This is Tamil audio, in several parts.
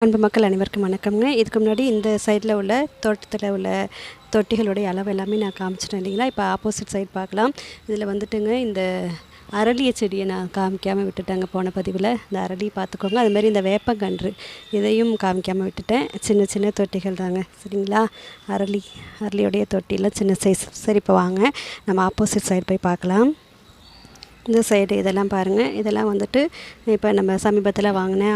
அன்பு மக்கள் அனைவருக்கும் வணக்கம்ங்க. இதுக்கு முன்னாடி இந்த சைடில் உள்ள தோட்டத்தில் உள்ள தொட்டிகளுடைய அளவு எல்லாமே நான் காமிச்சிட்டேன் இல்லைங்களா. இப்போ ஆப்போசிட் சைட் பார்க்கலாம். இதில் வந்துட்டுங்க இந்த அரளிய செடியை நான் காமிக்காமல் விட்டுட்டேங்க போன பதிவில். இந்த அரளி பார்த்துக்கோங்க. அதுமாதிரி இந்த வேப்பங்கன்று இதையும் காமிக்காமல் விட்டுட்டேன். சின்ன சின்ன தொட்டிகள் தாங்க, சரிங்களா. அரளியோடைய தொட்டியில் சின்ன சைஸ். சரி, இப்போ வாங்க நம்ம ஆப்போசிட் சைடு போய் பார்க்கலாம். இந்த சைடு இதெல்லாம் பாருங்கள். இதெல்லாம் வந்துட்டு இப்போ நம்ம சமீபத்தில்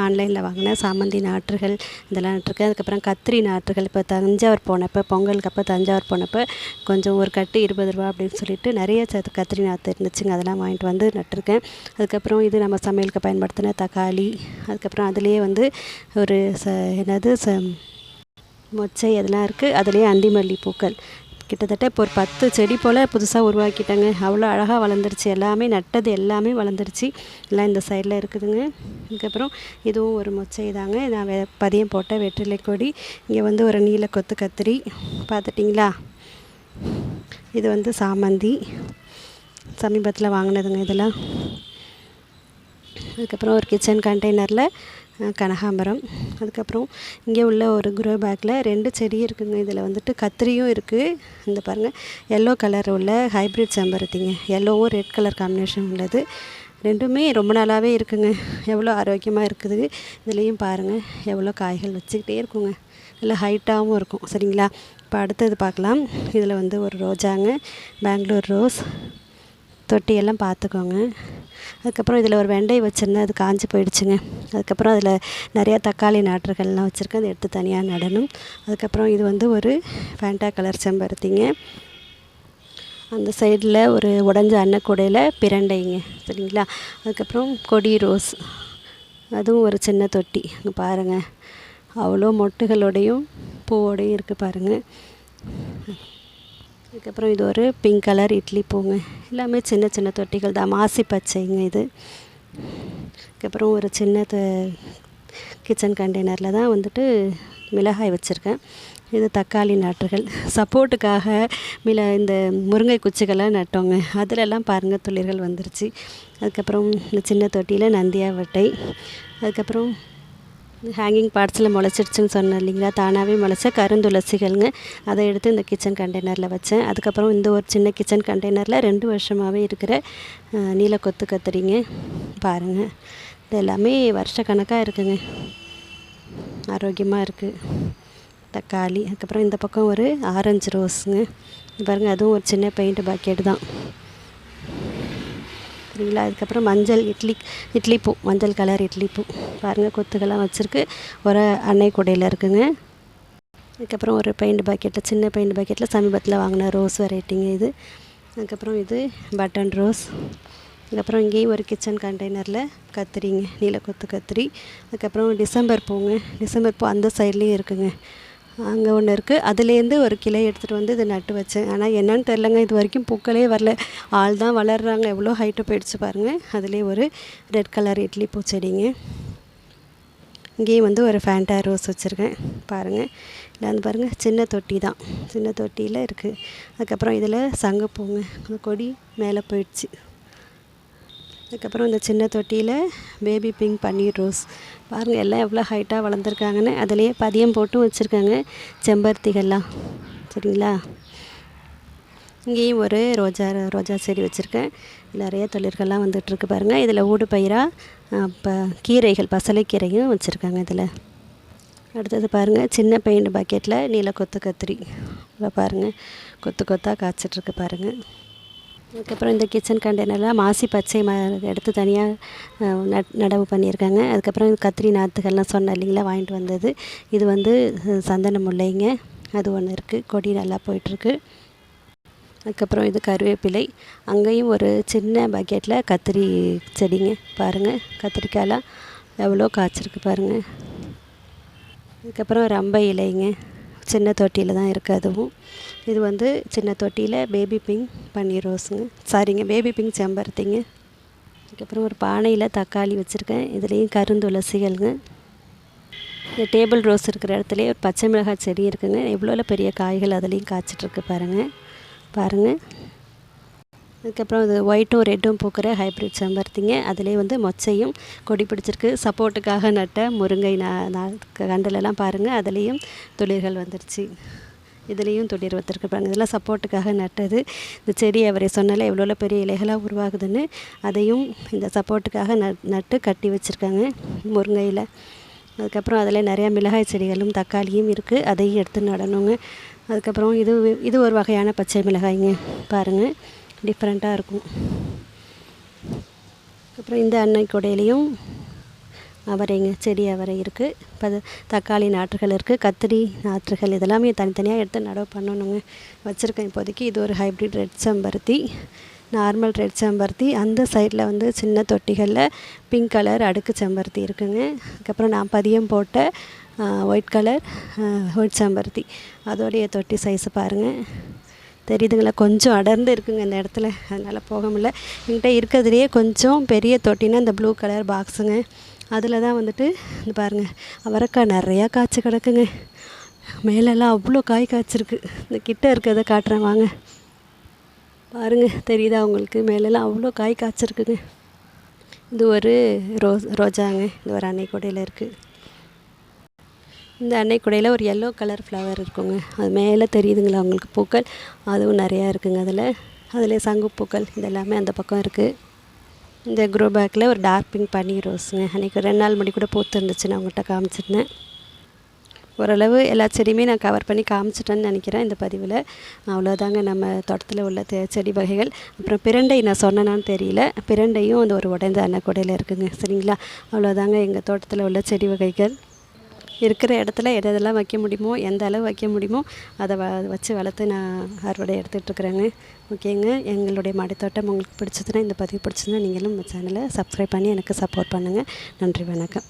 ஆன்லைனில் வாங்கினேன் சாமந்தி நாற்றுகள் இதெல்லாம் நட்டுருக்கேன். அதுக்கப்புறம் கத்திரி நாற்றுகள் இப்போ தஞ்சாவூர் போனப்போ, பொங்கலுக்கு அப்போ தஞ்சாவூர் போனப்போ கொஞ்சம் ஒரு கட்டு 20 ரூபா அப்படின்னு சொல்லிட்டு நிறைய கத்திரி நாற்று இருந்துச்சுங்க. அதெல்லாம் வாங்கிட்டு வந்து நட்டுருக்கேன். அதுக்கப்புறம் இது நம்ம சமையலுக்கு பயன்படுத்தின தக்காளி. அதுக்கப்புறம் அதுலேயே வந்து ஒரு மொச்சை அதெல்லாம் இருக்குது. அதுலேயே அந்திமல்லி பூக்கள் கிட்டத்தட்ட இப்போ ஒரு 10 செடி போல் புதுசாக உருவாக்கிட்டேங்க. அவ்வளோ அழகாக வளர்ந்துருச்சு. எல்லாமே நட்டது எல்லாமே வளர்ந்துருச்சு. எல்லாம் இந்த சைடில் இருக்குதுங்க. அதுக்கப்புறம் இதுவும் ஒரு மொச்சை தாங்க. நான் பதியம் போட்ட வெற்றிலை கொடி. இங்கே வந்து ஒரு நீல கொத்து கத்திரி பார்த்துட்டிங்களா. இது வந்து சாமந்தி சமீபத்தில் வாங்கினதுங்க இதெல்லாம். அதுக்கப்புறம் ஒரு கிச்சன் கண்டெய்னரில் கனகாம்பரம். அதுக்கப்புறம் இங்கே உள்ள ஒரு குரோ பேக்கில் 2 செடி இருக்குதுங்க. இதில் வந்துட்டு கத்திரியும் இருக்குது. இந்த பாருங்கள், எல்லோ கலர் உள்ள ஹைப்ரிட் செம்பருத்திங்க. எல்லோவும் ரெட் கலர் காம்பினேஷன் உள்ளது. ரெண்டுமே ரொம்ப நாளாகவே இருக்குங்க. எவ்வளோ ஆரோக்கியமாக இருக்குது. இதுலேயும் பாருங்கள் எவ்வளோ காய்கள் வச்சுக்கிட்டே இருக்குங்க. நல்லா ஹைட்டாகவும் இருக்கும், சரிங்களா. இப்போ அடுத்தது பார்க்கலாம். இதில் வந்து ஒரு ரோஜாங்க, பெங்களூர் ரோஸ். தொட்டியெல்லாம் பார்த்துக்கோங்க. அதுக்கப்புறம் இதில் ஒரு வெண்டை வச்சுருந்தேன், அது காஞ்சி போயிடுச்சுங்க. அதுக்கப்புறம் அதில் நிறையா தக்காளி நாற்றுகள்லாம் வச்சுருக்கேன், அதை எடுத்து தனியாக நடணும். அதுக்கப்புறம் இது வந்து ஒரு ஃபேண்டா கலர் செம்பருத்திங்க. அந்த சைடில் ஒரு உடஞ்ச அன்னக்கூடையில் பிரண்டைங்க, சரிங்களா. அதுக்கப்புறம் கொடி ரோஸ், அதுவும் ஒரு சின்ன தொட்டி. அங்கே பாருங்கள், அவ்வளோ மொட்டுகளோடையும் பூவோடையும் இருக்குது பாருங்கள். அதுக்கப்புறம் இது ஒரு பிங்க் கலர் இட்லி பூங்க. எல்லாமே சின்ன சின்ன தொட்டிகள் தான். மாசி பச்சைங்க இது. அதுக்கப்புறம் ஒரு சின்ன கிச்சன் கண்டெய்னரில் தான் வந்துட்டு மிளகாய் வச்சுருக்கேன். இது தக்காளி நாற்றுகள். சப்போர்ட்டுக்காக இந்த முருங்கை குச்சிகளை நட்டோங்க. அதிலெல்லாம் பாருங்கள் துளிர்கள் வந்துருச்சு. அதுக்கப்புறம் இந்த சின்ன தொட்டியில் நந்தியாவட்டை. அதுக்கப்புறம் ஹேங்கிங் பார்ட்ஸில் முளைச்சிடுச்சுன்னு சொன்னேன் இல்லைங்களா. தானாகவே முளைச்ச கருந்துளசிகள்ங்க. அதை எடுத்து இந்த கிச்சன் கண்டெய்னரில் வச்சேன். அதுக்கப்புறம் இந்த ஒரு சின்ன கிச்சன் கண்டெய்னரில் 2 வருஷமாகவே இருக்கிற நீல கொத்து கத்திரிங்க பாருங்கள். இது எல்லாமே வருஷக்கணக்காக இருக்குங்க, ஆரோக்கியமாக இருக்குது. தக்காளி. அதுக்கப்புறம் இந்த பக்கம் ஒரு ஆரஞ்சு ரோஸுங்க பாருங்கள், அதுவும் ஒரு சின்ன பெயிண்ட் பாக்கெட் தான், சரிங்களா. அதுக்கப்புறம் மஞ்சள் இட்லி பூ, மஞ்சள் கலர் இட்லி பூ பாருங்கள், கொத்துக்கெல்லாம் வச்சுருக்கு. ஒரு அன்னை கூடையில் இருக்குங்க. அதுக்கப்புறம் ஒரு பெயிண்ட் பாக்கெட்டில், சின்ன பெயிண்ட் பாக்கெட்டில் சமீபத்தில் வாங்கின ரோஸ் வெரைட்டிங்க இது. அதுக்கப்புறம் இது பட்டன் ரோஸ். அதுக்கப்புறம் இங்கேயும் ஒரு கிச்சன் கண்டெய்னரில் கத்திரிங்க, நீல கொத்து கத்திரி. அதுக்கப்புறம் டிசம்பர் பூங்க. டிசம்பர் பூ அந்த சைட்லேயும் இருக்குங்க. அங்கே ஒன்று இருக்குது. அதுலேருந்து ஒரு கிளை எடுத்துகிட்டு வந்து இதை நட்டு வச்சேன். ஆனால் என்னன்னு தெரிலங்க, இது வரைக்கும் பூக்களே வரல. ஆள் தான் வளர்கிறாங்க. எவ்வளோ ஹைட்டு போயிடுச்சு பாருங்கள். அதுலேயே ஒரு ரெட் கலர் இட்லி பூச்செடிங்க. இங்கேயும் வந்து ஒரு ஃபேண்டா ரோஸ் வச்சுருக்கேன் பாருங்கள். இல்லை வந்து பாருங்கள், சின்ன தொட்டி தான், சின்ன தொட்டியில் இருக்குது. அதுக்கப்புறம் இதில் சங்குப்பூங்க, கொடி மேலே போயிடுச்சு. அதுக்கப்புறம் இந்த சின்ன தொட்டியில் பேபி பிங்க் பன்னீர் ரோஸ் பாருங்கள், எல்லாம் எவ்வளோ ஹைட்டாக வளர்ந்துருக்காங்கன்னு. அதிலேயே பதியம் போட்டும் வச்சுருக்காங்க செம்பருத்திகள்லாம், சரிங்களா. இங்கேயும் ஒரு ரோஜா செடி வச்சுருக்கேன். நிறைய தொழில்கள்லாம் வந்துட்டுருக்கு பாருங்கள். இதில் ஊடு பயிராக இப்போ கீரைகள், பசலைக்கீரையும் வச்சுருக்காங்க இதில். அடுத்தது பாருங்கள், சின்ன பெயிண்ட் பாக்கெட்டில் நீல கொத்து கத்திரி பாருங்கள், கொத்து கொத்தாக காய்ச்சிட்ருக்கு பாருங்கள். அதுக்கப்புறம் இந்த கிச்சன் கண்டெய்னரில் மாசி பச்சை எடுத்து தனியாக நடவு பண்ணியிருக்காங்க. அதுக்கப்புறம் கத்திரி நாற்றுகள்லாம் சொன்னேன் இல்லைங்களா, வாங்கிட்டு வந்தது. இது வந்து சந்தன முல்லைங்க, அது ஒன்று இருக்குது, கொடி நல்லா போயிட்டுருக்கு. அதுக்கப்புறம் இது கருவேப்பிலை. அங்கேயும் ஒரு சின்ன பக்கெட்டில் கத்திரி செடிங்க பாருங்கள், கத்திரிக்காயெலாம் எவ்வளோ காய்ச்சிருக்கு பாருங்கள். அதுக்கப்புறம் ரம்பை இலைங்க, சின்ன தொட்டியில் தான் இருக்குது அதுவும். இது வந்து சின்ன தொட்டியில் பேபி பிங்க் பன்னீர் ரோஸுங்க, சாரிங்க பேபி பிங்க் செம்பருத்திங்க. அதுக்கப்புறம் ஒரு பானையில் தக்காளி வச்சுருக்கேன். இதுலேயும் கருந்துளசிகள்ங்க. இந்த டேபிள் ரோஸ் இருக்கிற இடத்துலையே ஒரு பச்சை மிளகாய் செடி இருக்குதுங்க. எவ்வளோ பெரிய காய்கள் அதுலேயும் காய்ச்சிட்ருக்கு பாருங்கள். அதுக்கப்புறம் அது ஒயிட்டும் ரெட்டும் பூக்கிற ஹைப்ரிட் செம்பருத்திங்க. அதிலே வந்து மொச்சையும் கொடி பிடிச்சிருக்கு. சப்போர்ட்டுக்காக நட்ட முருங்கை கண்டுலலாம் பாருங்கள், அதுலேயும் துளிர்கள் வந்துருச்சு. இதுலேயும் துளிர் வந்துருக்கு பாருங்கள். இதெல்லாம் சப்போர்ட்டுக்காக நட்டது. இந்த செடி அவரை சொன்னால எவ்வளோ பெரிய இலைகளாக உருவாகுதுன்னு, அதையும் இந்த சப்போர்ட்டுக்காக நட்டு கட்டி வச்சுருக்காங்க முருங்கையில். அதுக்கப்புறம் அதில் நிறையா மிளகாய் செடிகளும் தக்காளியும் இருக்குது, அதையும் எடுத்து நடணுங்க. அதுக்கப்புறம் இது ஒரு வகையான பச்சை மிளகாய்ங்க பாருங்கள், டிஃப்ரெண்ட்டாக இருக்கும். அப்புறம் இந்த அன்னை கொடையிலையும் அவரைங்க, செடி அவரை இருக்குது, தக்காளி நாற்றுகள் இருக்குது, கத்திரி நாற்றுகள், இதெல்லாமே தனித்தனியாக எடுத்து நடவு பண்ணணுங்க. வச்சுருக்கேன் இப்போதைக்கு. இது ஒரு ஹைப்ரிட் ரெட் செம்பருத்தி, நார்மல் ரெட் செம்பருத்தி. அந்த சைடில் வந்து சின்ன தொட்டிகளில் பிங்க் கலர் அடுக்கு செம்பருத்தி இருக்குங்க. அதுக்கப்புறம் நான் பதியம் போட்ட ஒயிட் கலர் ஒயிட் செம்பருத்தி, அதோடைய தொட்டி சைஸு பாருங்கள், தெரியுதுங்களா? கொஞ்சம் அடர்ந்து இருக்குங்க இந்த இடத்துல, அதனால் போக முடியல. என்கிட்ட இருக்கிறதுலையே கொஞ்சம் பெரிய தொட்டினா இந்த ப்ளூ கலர் பாக்ஸுங்க. அதில் தான் வந்துட்டு இந்த பாருங்கள், அவரைக்காய் நிறையா காய்ச்சி கிடக்குங்க. மேலெல்லாம் அவ்வளோ காய் காய்ச்சிருக்கு. இந்த கிட்ட இருக்கிறத காட்டுறேன் வாங்க, பாருங்கள், தெரியுதா உங்களுக்கு? மேலெல்லாம் அவ்வளோ காய் காய்ச்சிருக்குங்க. இது ஒரு ரோஜாங்க, இது ஒரு அன்னை கொடையில் இருக்குது. இந்த அன்னை கொடையில் ஒரு எல்லோ கலர் ஃப்ளவர் இருக்குங்க, அது மேலே தெரியுதுங்களா உங்களுக்கு பூக்கள்? அதுவும் நிறையா இருக்குங்க. அதில் சங்குப்பூக்கள் இதெல்லாமே அந்த பக்கம் இருக்குது. இந்த க்ரோ பேக்கில் ஒரு டார்க் பிங்க் பன்னீர் ரோஸுங்க, அன்றைக்கி 2 நாள் முடி கூட பூத்து இருந்துச்சு, நான் உங்கள்கிட்ட காமிச்சிருந்தேன். ஓரளவு எல்லா செடியுமே நான் கவர் பண்ணி காமிச்சிட்டேன்னு நினைக்கிறேன் இந்த பதிவில். அவ்வளோதாங்க நம்ம தோட்டத்தில் உள்ள செடி வகைகள். அப்புறம் பிரண்டை நான் சொன்னேனான்னு தெரியல, பிரண்டையும் அந்த ஒரு உடைந்த அன்னை கொடையில் இருக்குங்க. சரிங்களா? அவ்வளோதாங்க எங்கள் தோட்டத்தில் உள்ள செடி வகைகள். இருக்கிற இடத்துல எதெல்லாம் வைக்க முடியுமோ, எந்த அளவு வைக்க முடியுமோ அதை வச்சு வளர்த்து நான் அறுவடை எடுத்துகிட்ருக்குறேங்க. ஓகேங்க, எங்களுடைய மாடித்தோட்டம் உங்களுக்கு பிடிச்சதுன்னா, இந்த பதிவு பிடிச்சதுன்னா நீங்களும் நம்ம சேனலை சப்ஸ்கிரைப் பண்ணி எனக்கு சப்போர்ட் பண்ணுங்கள். நன்றி, வணக்கம்.